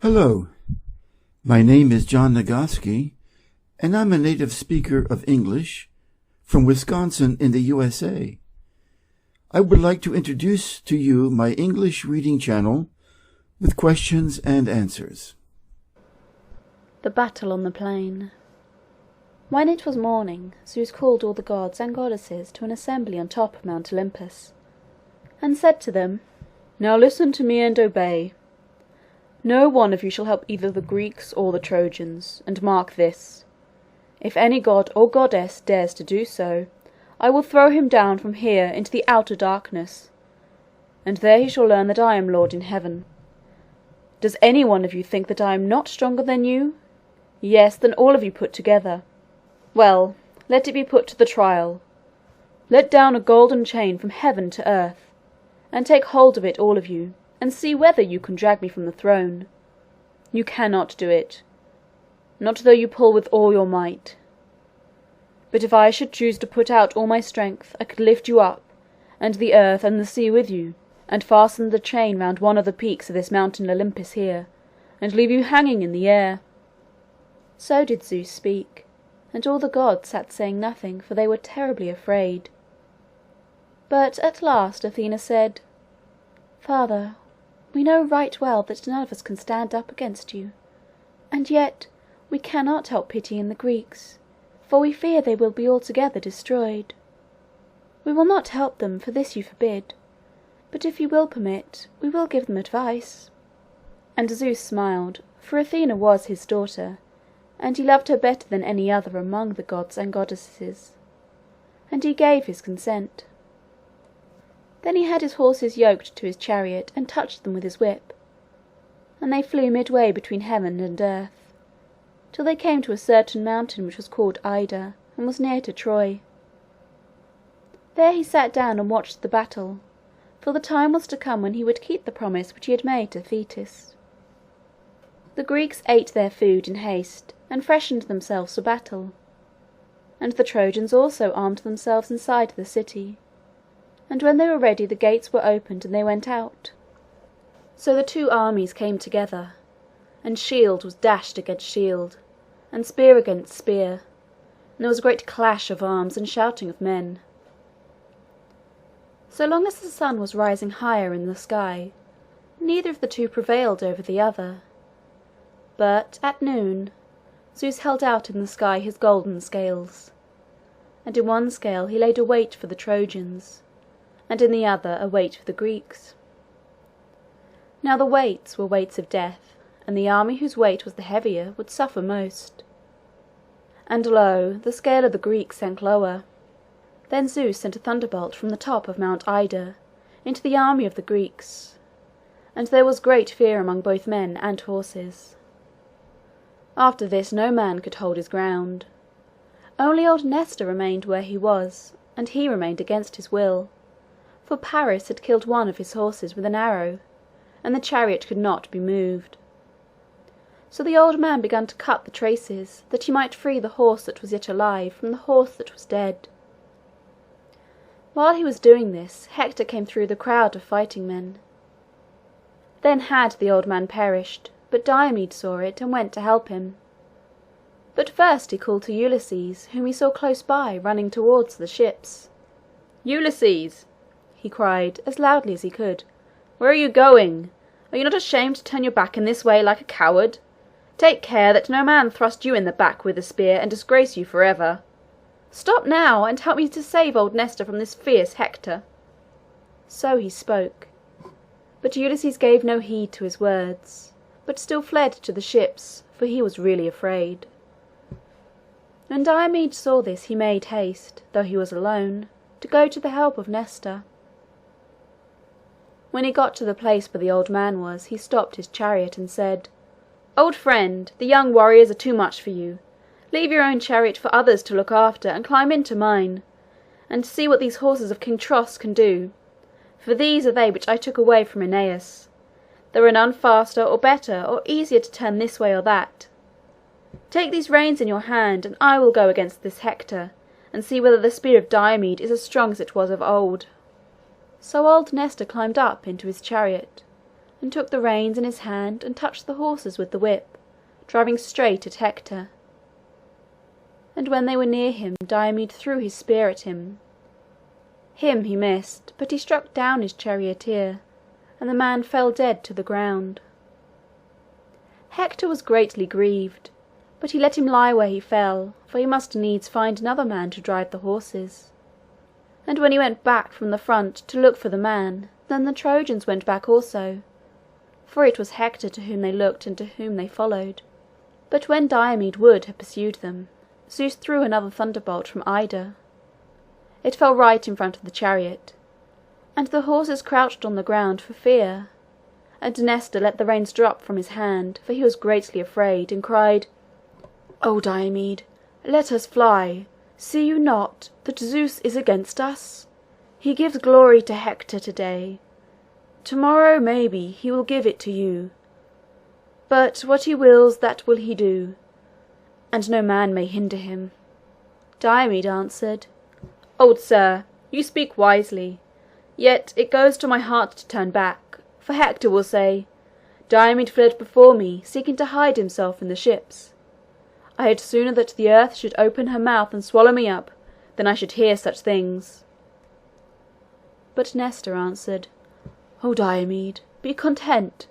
Hello, my name is John Nagoski, and I'm a native speaker of English from Wisconsin in the USA. I would like to introduce to you my English reading channel with questions and answers. The Battle on the Plain. When it was morning, Zeus called all the gods and goddesses to an assembly on top of Mount Olympus, and said to them, "Now listen to me and obey. No one of you shall help either the Greeks or the Trojans, and mark this. If any god or goddess dares to do so, I will throw him down from here into the outer darkness, and there he shall learn that I am Lord in heaven. Does any one of you think that I am not stronger than you? Yes, than all of you put together. Well, let it be put to the trial. Let down a golden chain from heaven to earth, and take hold of it all of you, and see whether you can drag me from the throne. You cannot do it, not though you pull with all your might. But if I should choose to put out all my strength, I could lift you up, and the earth and the sea with you, and fasten the chain round one of the peaks of this mountain Olympus here, and leave you hanging in the air." So did Zeus speak, and all the gods sat saying nothing, for they were terribly afraid. But at last Athena said, "Father, we know right well that none of us can stand up against you, and yet we cannot help pitying the Greeks, for we fear they will be altogether destroyed. We will not help them, for this you forbid, but if you will permit, we will give them advice." And Zeus smiled, for Athena was his daughter, and he loved her better than any other among the gods and goddesses, and he gave his consent. Then he had his horses yoked to his chariot, and touched them with his whip, and they flew midway between heaven and earth, till they came to a certain mountain which was called Ida, and was near to Troy. There he sat down and watched the battle, for the time was to come when he would keep the promise which he had made to Thetis. The Greeks ate their food in haste, and freshened themselves for battle, and the Trojans also armed themselves inside the city, and when they were ready the gates were opened and they went out. So the two armies came together, and shield was dashed against shield, and spear against spear, and there was a great clash of arms and shouting of men. So long as the sun was rising higher in the sky, neither of the two prevailed over the other. But at noon Zeus held out in the sky his golden scales, and in one scale he laid a weight for the Trojans, and in the other a weight for the Greeks. Now the weights were weights of death, and the army whose weight was the heavier would suffer most. And lo, the scale of the Greeks sank lower. Then Zeus sent a thunderbolt from the top of Mount Ida into the army of the Greeks, and there was great fear among both men and horses. After this no man could hold his ground. Only old Nestor remained where he was, and he remained against his will, for Paris had killed one of his horses with an arrow, and the chariot could not be moved. So the old man began to cut the traces, that he might free the horse that was yet alive from the horse that was dead. While he was doing this, Hector came through the crowd of fighting men. Then had the old man perished, but Diomed saw it and went to help him. But first he called to Ulysses, whom he saw close by, running towards the ships. "Ulysses," he cried, as loudly as he could, "where are you going? Are you not ashamed to turn your back in this way like a coward? Take care that no man thrust you in the back with a spear and disgrace you forever. Stop now, and help me to save old Nestor from this fierce Hector." So he spoke, but Ulysses gave no heed to his words, but still fled to the ships, for he was really afraid. When Diomed saw this he made haste, though he was alone, to go to the help of Nestor. When he got to the place where the old man was, he stopped his chariot and said, "Old friend, the young warriors are too much for you. Leave your own chariot for others to look after, and climb into mine, and see what these horses of King Tros can do, for these are they which I took away from Aeneas. There are none faster or better or easier to turn this way or that. Take these reins in your hand, and I will go against this Hector, and see whether the spear of Diomed is as strong as it was of old." So old Nestor climbed up into his chariot, and took the reins in his hand and touched the horses with the whip, driving straight at Hector. And when they were near him, Diomed threw his spear at him. Him he missed, but he struck down his charioteer, and the man fell dead to the ground. Hector was greatly grieved, but he let him lie where he fell, for he must needs find another man to drive the horses. And when he went back from the front to look for the man, then the Trojans went back also, for it was Hector to whom they looked and to whom they followed. But when Diomed would have pursued them, Zeus threw another thunderbolt from Ida. It fell right in front of the chariot, and the horses crouched on the ground for fear, and Nestor let the reins drop from his hand, for he was greatly afraid, and cried, "O Diomed, let us fly. See you not that Zeus is against us? He gives glory to Hector today. Tomorrow, maybe, he will give it to you. But what he wills, that will he do, and no man may hinder him." Diomed answered, "Old sir, you speak wisely, yet it goes to my heart to turn back, for Hector will say, 'Diomed fled before me, seeking to hide himself in the ships. I had sooner that the earth should open her mouth and swallow me up, than I should hear such things.'" But Nestor answered, "O Diomed, be content.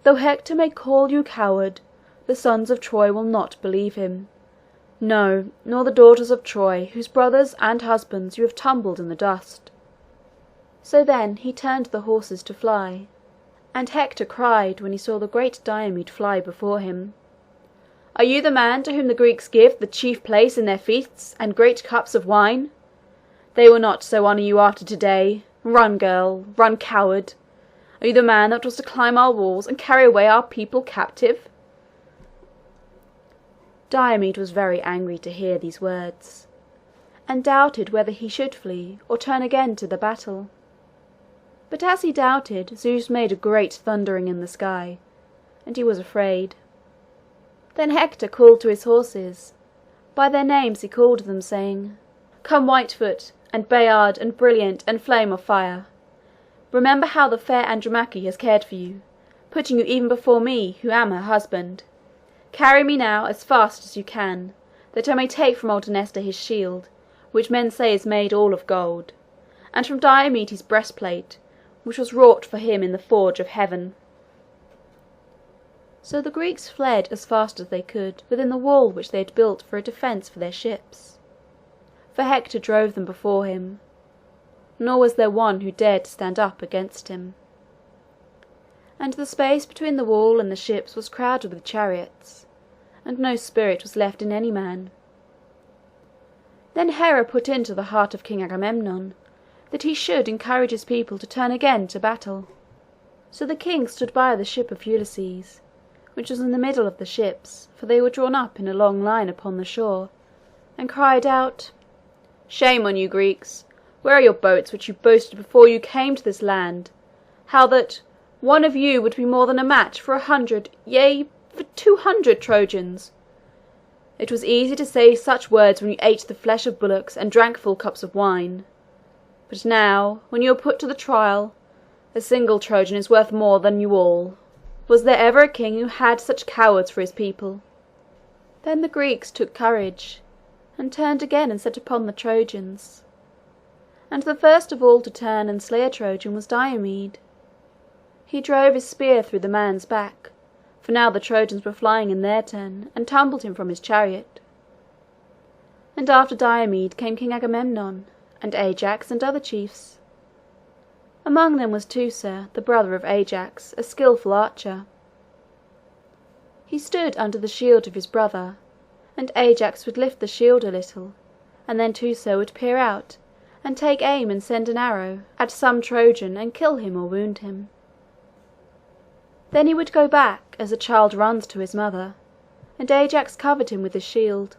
Though Hector may call you coward, the sons of Troy will not believe him. No, nor the daughters of Troy, whose brothers and husbands you have tumbled in the dust." So then he turned the horses to fly, and Hector cried when he saw the great Diomed fly before him, "Are you the man to whom the Greeks give the chief place in their feasts and great cups of wine? They will not so honour you after today. Run, girl, run, coward. Are you the man that was to climb our walls and carry away our people captive?" Diomed was very angry to hear these words, and doubted whether he should flee or turn again to the battle. But as he doubted, Zeus made a great thundering in the sky, and he was afraid. Then Hector called to his horses. By their names he called them, saying, "Come, Whitefoot, and Bayard, and Brilliant, and Flame of Fire. Remember how the fair Andromache has cared for you, putting you even before me, who am her husband. Carry me now as fast as you can, that I may take from old Nestor his shield, which men say is made all of gold, and from Diomed his breastplate, which was wrought for him in the forge of heaven." So the Greeks fled as fast as they could within the wall which they had built for a defence for their ships, for Hector drove them before him, nor was there one who dared to stand up against him. And the space between the wall and the ships was crowded with chariots, and no spirit was left in any man. Then Hera put into the heart of King Agamemnon that he should encourage his people to turn again to battle. So the king stood by the ship of Ulysses, which was in the middle of the ships, for they were drawn up in a long line upon the shore, and cried out, "Shame on you, Greeks! Where are your boats which you boasted before you came to this land? How that one of you would be more than a match for 100, yea, for 200 Trojans? It was easy to say such words when you ate the flesh of bullocks and drank full cups of wine. But now, when you are put to the trial, a single Trojan is worth more than you all. Was there ever a king who had such cowards for his people?" Then the Greeks took courage, and turned again and set upon the Trojans. And the first of all to turn and slay a Trojan was Diomed. He drove his spear through the man's back, for now the Trojans were flying in their turn, and tumbled him from his chariot. And after Diomed came King Agamemnon, and Ajax, and other chiefs. Among them was Teucer, the brother of Ajax, a skilful archer. He stood under the shield of his brother, and Ajax would lift the shield a little, and then Teucer would peer out, and take aim and send an arrow at some Trojan and kill him or wound him. Then he would go back, as a child runs to his mother, and Ajax covered him with his shield.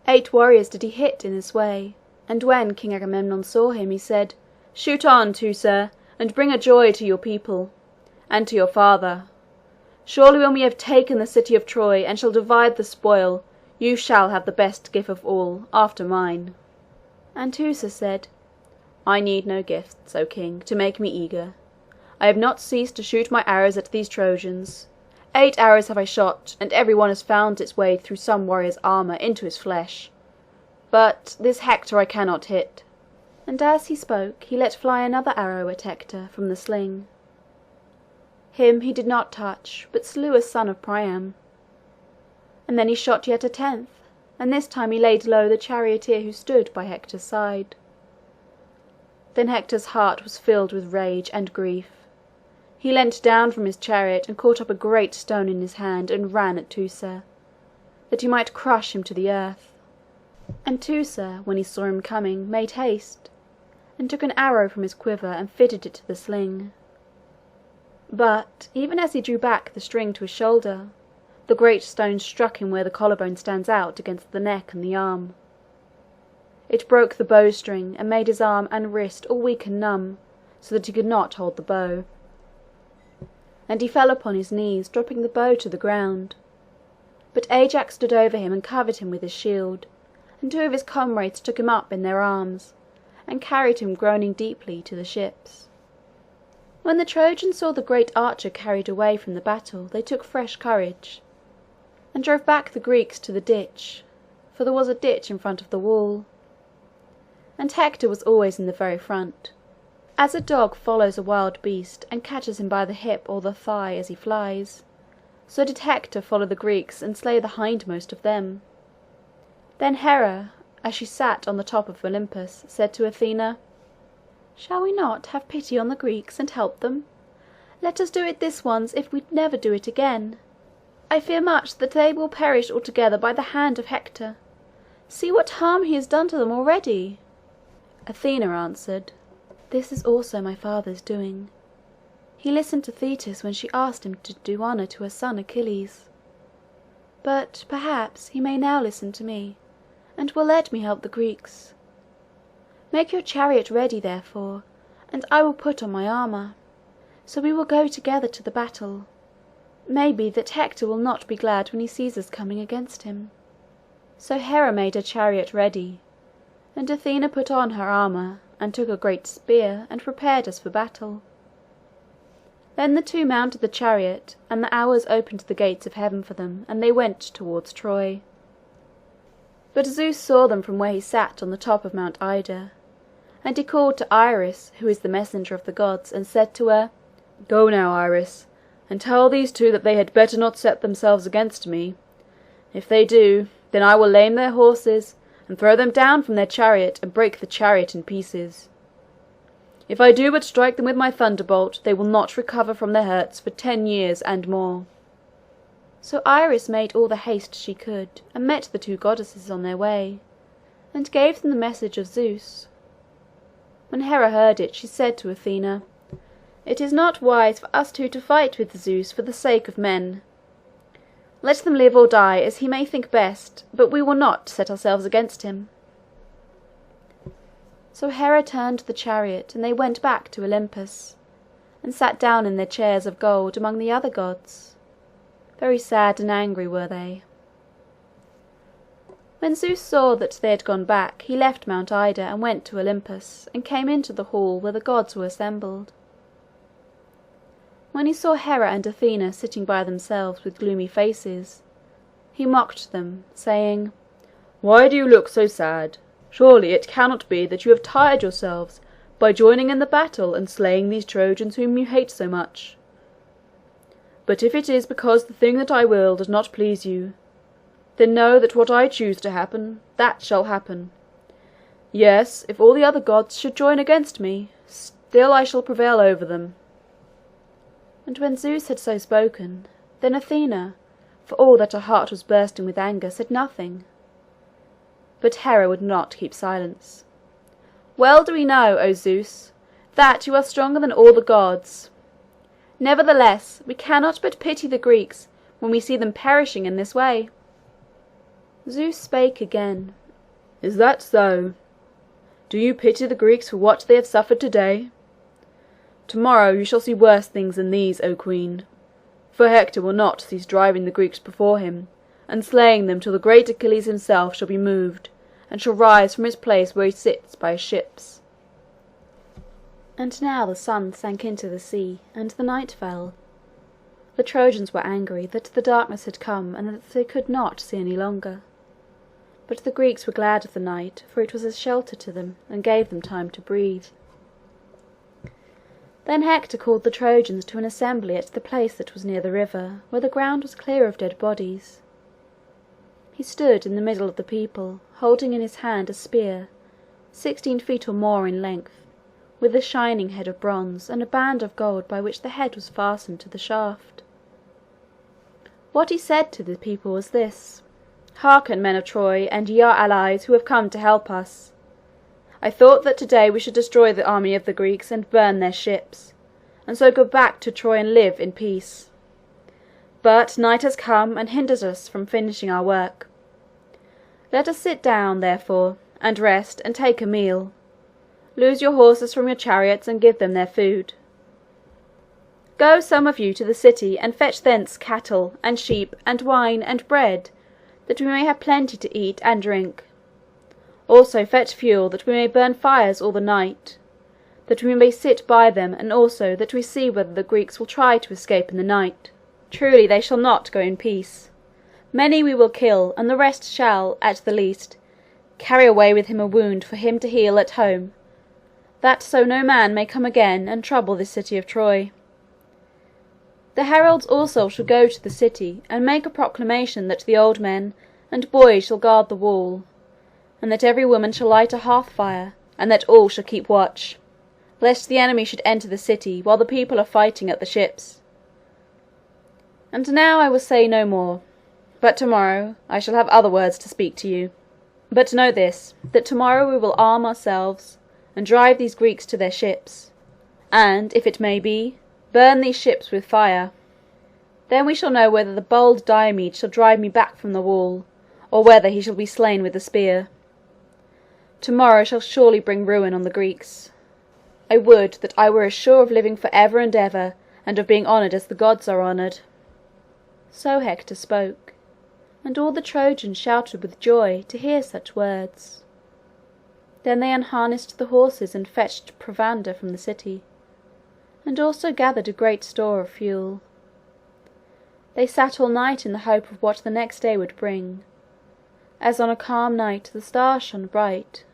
8 warriors did he hit in this way, and when King Agamemnon saw him, he said, "Shoot on, Teucer, and bring a joy to your people, and to your father. Surely when we have taken the city of Troy, and shall divide the spoil, you shall have the best gift of all, after mine." And Teucer said, "I need no gifts, O king, to make me eager. I have not ceased to shoot my arrows at these Trojans. 8 arrows have I shot, and every one has found its way through some warrior's armour into his flesh. But this Hector I cannot hit." And as he spoke he let fly another arrow at Hector from the sling. Him he did not touch, but slew a son of Priam. And then he shot yet a 10th, and this time he laid low the charioteer who stood by Hector's side. Then Hector's heart was filled with rage and grief. He leant down from his chariot and caught up a great stone in his hand and ran at Teucer, that he might crush him to the earth. And Teucer, when he saw him coming, made haste, and took an arrow from his quiver and fitted it to the sling. But even as he drew back the string to his shoulder, the great stone struck him where the collarbone stands out against the neck and the arm. It broke the bowstring and made his arm and wrist all weak and numb, so that he could not hold the bow. And he fell upon his knees, dropping the bow to the ground. But Ajax stood over him and covered him with his shield, and 2 of his comrades took him up in their arms, and carried him groaning deeply to the ships. When the Trojans saw the great archer carried away from the battle, they took fresh courage, and drove back the Greeks to the ditch, for there was a ditch in front of the wall. And Hector was always in the very front. As a dog follows a wild beast and catches him by the hip or the thigh as he flies, so did Hector follow the Greeks and slay the hindmost of them. Then Hera, as she sat on the top of Olympus, said to Athena, "Shall we not have pity on the Greeks and help them? Let us do it this once if we never do it again. I fear much that they will perish altogether by the hand of Hector. See what harm he has done to them already." Athena answered, "This is also my father's doing. He listened to Thetis when she asked him to do honour to her son Achilles. But perhaps he may now listen to me, and will let me help the Greeks. Make your chariot ready, therefore, and I will put on my armour. So we will go together to the battle. Maybe that Hector will not be glad when he sees us coming against him." So Hera made her chariot ready, and Athena put on her armour, and took a great spear, and prepared us for battle. Then the 2 mounted the chariot, and the Hours opened the gates of heaven for them, and they went towards Troy. But Zeus saw them from where he sat on the top of Mount Ida, and he called to Iris, who is the messenger of the gods, and said to her, "Go now, Iris, and tell these 2 that they had better not set themselves against me. If they do, then I will lame their horses, and throw them down from their chariot, and break the chariot in pieces. If I do but strike them with my thunderbolt, they will not recover from their hurts for 10 years and more." So Iris made all the haste she could, and met the 2 goddesses on their way, and gave them the message of Zeus. When Hera heard it, she said to Athena, "It is not wise for us 2 to fight with Zeus for the sake of men. Let them live or die as he may think best, but we will not set ourselves against him." So Hera turned the chariot, and they went back to Olympus, and sat down in their chairs of gold among the other gods. Very sad and angry were they. When Zeus saw that they had gone back, he left Mount Ida and went to Olympus, and came into the hall where the gods were assembled. When he saw Hera and Athena sitting by themselves with gloomy faces, he mocked them, saying, "Why do you look so sad? Surely it cannot be that you have tired yourselves by joining in the battle and slaying these Trojans whom you hate so much. But if it is because the thing that I will does not please you, then know that what I choose to happen, that shall happen. Yes, if all the other gods should join against me, still I shall prevail over them." And when Zeus had so spoken, then Athena, for all that her heart was bursting with anger, said nothing. But Hera would not keep silence. "Well do we know, O Zeus, that you are stronger than all the gods. Nevertheless, we cannot but pity the Greeks when we see them perishing in this way." Zeus spake again. "Is that so? Do you pity the Greeks for what they have suffered today? Tomorrow you shall see worse things than these, O Queen. For Hector will not cease driving the Greeks before him, and slaying them till the great Achilles himself shall be moved, and shall rise from his place where he sits by his ships." And now the sun sank into the sea, and the night fell. The Trojans were angry that the darkness had come and that they could not see any longer. But the Greeks were glad of the night, for it was a shelter to them, and gave them time to breathe. Then Hector called the Trojans to an assembly at the place that was near the river, where the ground was clear of dead bodies. He stood in the middle of the people, holding in his hand a spear, 16 feet or more in length, with a shining head of bronze, and a band of gold by which the head was fastened to the shaft. What he said to the people was this: "Hearken, men of Troy, and ye our allies who have come to help us. I thought that today we should destroy the army of the Greeks and burn their ships, and so go back to Troy and live in peace. But night has come and hinders us from finishing our work. Let us sit down, therefore, and rest and take a meal. Loose your horses from your chariots and give them their food. Go some of you to the city and fetch thence cattle and sheep and wine and bread, that we may have plenty to eat and drink. Also fetch fuel, that we may burn fires all the night, that we may sit by them, and also that we see whether the Greeks will try to escape in the night. Truly they shall not go in peace. Many we will kill, and the rest shall, at the least, carry away with him a wound for him to heal at home, that so no man may come again and trouble this city of Troy. The heralds also shall go to the city, and make a proclamation that the old men and boys shall guard the wall, and that every woman shall light a hearth fire, and that all shall keep watch, lest the enemy should enter the city while the people are fighting at the ships. And now I will say no more, but tomorrow I shall have other words to speak to you. But know this, that tomorrow we will arm ourselves, and drive these Greeks to their ships, and, if it may be, burn these ships with fire. Then we shall know whether the bold Diomed shall drive me back from the wall, or whether he shall be slain with the spear. Tomorrow shall surely bring ruin on the Greeks. I would that I were as sure of living for ever and ever, and of being honoured as the gods are honoured." So Hector spoke, and all the Trojans shouted with joy to hear such words. Then they unharnessed the horses and fetched provender from the city, and also gathered a great store of fuel. They sat all night in the hope of what the next day would bring. As on a calm night the stars shone bright,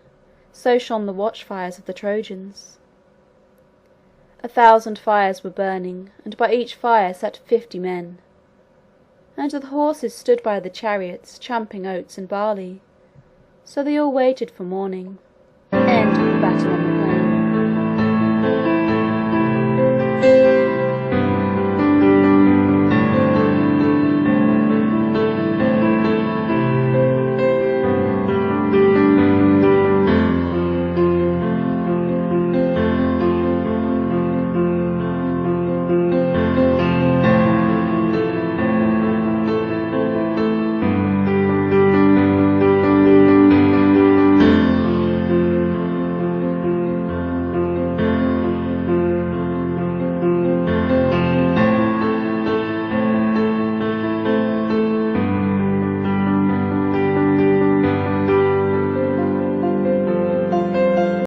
so shone the watchfires of the Trojans. 1,000 fires were burning, and by each fire sat 50 men. And the horses stood by the chariots, champing oats and barley. So they all waited for morning. End of the battle on the